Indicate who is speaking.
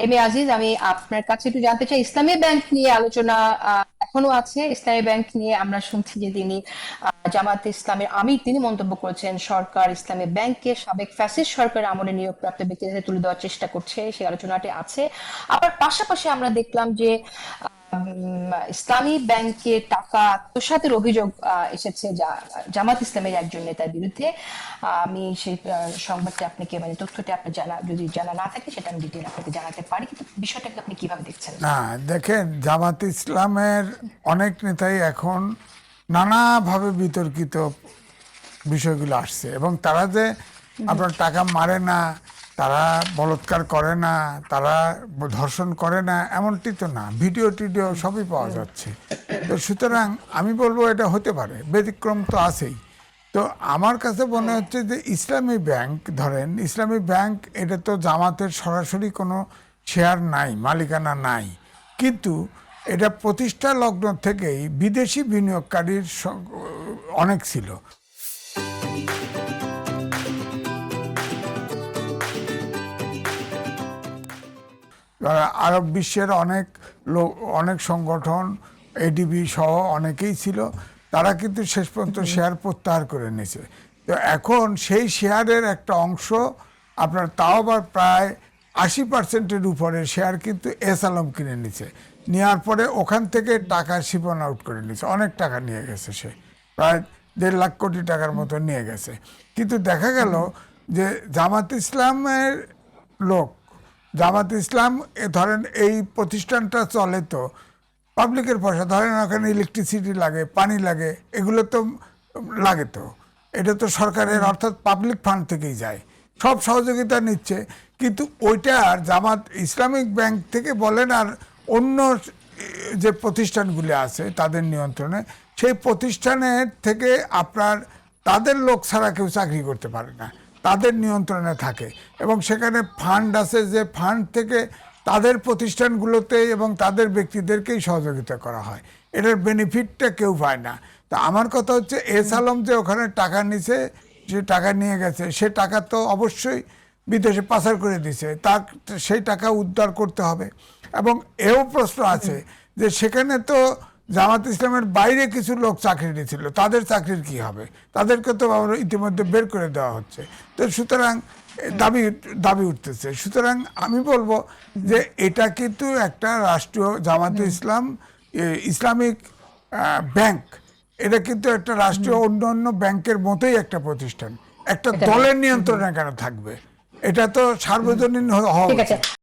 Speaker 1: M A Aziz, আমি আপনার কাছে একটু জানতে চাই, ইসলামী ব্যাংক নিয়ে আলোচনা এখনো আছে। ইসলামী ব্যাংক নিয়ে আমরা শুনছি যে তিনি জামায়াতে ইসলামের আমির, তিনি মন্তব্য করেছেন সরকার ইসলামী ব্যাংকে সাবেক ফ্যাসিস্ট সরকারের আমলে নিয়োগপ্রাপ্ত ব্যক্তিদের তুলে দেওয়ার চেষ্টা করছে, সেই আলোচনাটি আছে। আবার পাশাপাশি আমরা দেখলাম যে ইসলামী ব্যাংকে টাকা আত্মসাতের অভিযোগ এসেছে জামাত ইসলামের একজন নেতার বিরুদ্ধে। আমি সেই সংবাদটি আপনাকে, মানে তথ্যটি আপনার জানা, যদি জানা না থাকে সেটা আমি ডিটেইল আপনাকে জানাতে পারি, কিন্তু বিষয়টাকে আপনি কিভাবে দেখছেন?
Speaker 2: না, দেখেন, জামাত ইসলামের অনেক নেতাই এখন নানাভাবে বিতর্কিত বিষয়গুলো আসছে, এবং তারা যে আপনার টাকা মারে না, তারা বলৎকার করে না, তারা ধর্ষণ করে না, এমনটি তো না। ভিডিও টিডিও সবই পাওয়া যাচ্ছে। তো সুতরাং আমি বলবো এটা হতে পারে, ব্যতিক্রম তো আছেই। তো আমার কাছে মনে হচ্ছে যে ইসলামী ব্যাংক, ধরেন ইসলামী ব্যাংক, এটা তো জামাতের সরাসরি কোনো শেয়ার নাই, মালিকানা নাই, কিন্তু এটা প্রতিষ্ঠা লগ্ন থেকেই বিদেশি বিনিয়োগকারীর অনেক ছিল। আরব বিশ্বের অনেক লোক, অনেক সংগঠন, এডিবি সহ অনেকেই ছিল, তারা কিন্তু শেষ পর্যন্ত শেয়ার প্রত্যাহার করে নিয়েছে। তো এখন সেই শেয়ারের একটা অংশ আপনার, তাও আবার প্রায় 80%-এর উপরে শেয়ার কিন্তু এস আলম কিনে নিছে। নেওয়ার পরে ওখান থেকে টাকা শিপন আউট করে নিয়েছে, অনেক টাকা নিয়ে গেছে, সে প্রায় 1.5 লাখ কোটি টাকার মতো নিয়ে গেছে। কিন্তু দেখা গেল যে জামাত ইসলামের লোক, জামাত ইসলাম ধরেন এই প্রতিষ্ঠানটা চলে তো পাবলিকের পয়সা, ধরেন ওখানে ইলেকট্রিসিটি লাগে, পানি লাগে, এগুলো তো লাগে, তো এটা তো সরকারের অর্থাৎ পাবলিক ফান্ড থেকেই যায়, সব সহযোগিতা নিচ্ছে। কিন্তু ওইটা আর জামাত ইসলামিক ব্যাংক থেকে বলেন আর অন্য যে প্রতিষ্ঠানগুলি আছে তাদের নিয়ন্ত্রণে, সেই প্রতিষ্ঠানের থেকে আপনার তাদের লোক ছাড়া কেউ চাকরি করতে পারে না, তাদের নিয়ন্ত্রণে থাকে। এবং সেখানে ফান্ড আছে, যে ফান্ড থেকে তাদের প্রতিষ্ঠানগুলোতে এবং তাদের ব্যক্তিদেরকেই সহযোগিতা করা হয়, এটার বেনিফিটটা কেউ পায় না। তা আমার কথা হচ্ছে, এস আলম যে ওখানে টাকা নিছে, যে টাকা নিয়ে গেছে, সে টাকা তো অবশ্যই বিদেশে পাচার করে দিছে, তার সেই টাকা উদ্ধার করতে হবে। এবং এও প্রশ্ন আছে যে সেখানে তো জামাত ইসলামের বাইরে কিছু লোক চাকরি নিয়েছিল, তাদের চাকরির কি হবে? তাদেরকে তো ইতিমধ্যে বের করে দেওয়া হচ্ছে। তো সুতরাং দাবি দাবি উঠতেছে। সুতরাং আমি বলবো যে এটা কিন্তু একটা রাষ্ট্রীয় জামাতে ইসলাম, ইসলামিক ব্যাংক, এটা কিন্তু একটা রাষ্ট্রীয় অন্য অন্য ব্যাংকের মতোই একটা প্রতিষ্ঠান। একটা দলের নিয়ন্ত্রণে কেন থাকবে? এটা তো সার্বজনীন হওয়া
Speaker 1: ঠিক আছে।
Speaker 2: উচিত।